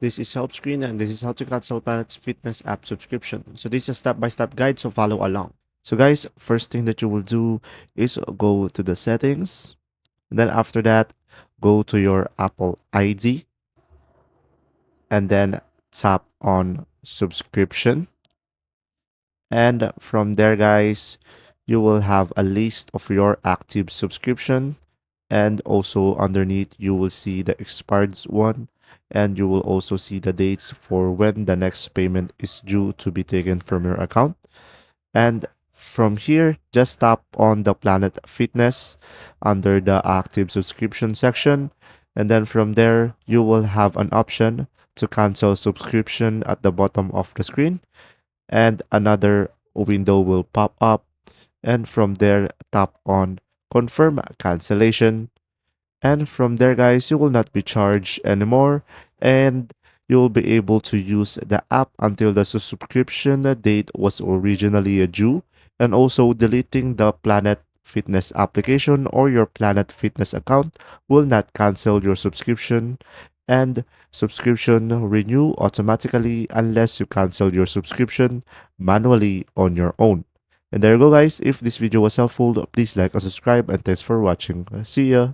This is Helpscreen and this is how to cancel Planet's Fitness app subscription. So this is a step-by-step guide, so follow along. So guys, first thing that you will do is go to the settings. And then after that, go to your Apple ID and then tap on subscription. And from there, guys, you will have a list of your active subscription. And also underneath, you will see the expired one. And you will also see the dates for when the next payment is due to be taken from your account. And from here, just tap on the Planet Fitness under the active subscription section. And then from there, you will have an option to cancel subscription at the bottom of the screen. And another window will pop up. And from there, tap on confirm cancellation. And from there, guys, you will not be charged anymore. And you will be able to use the app until the subscription date was originally due. And also deleting the Planet Fitness application or your Planet Fitness account will not cancel your subscription. And subscription renew automatically unless you cancel your subscription manually on your own. And there you go, guys. If this video was helpful, please like and subscribe, and thanks for watching. See ya.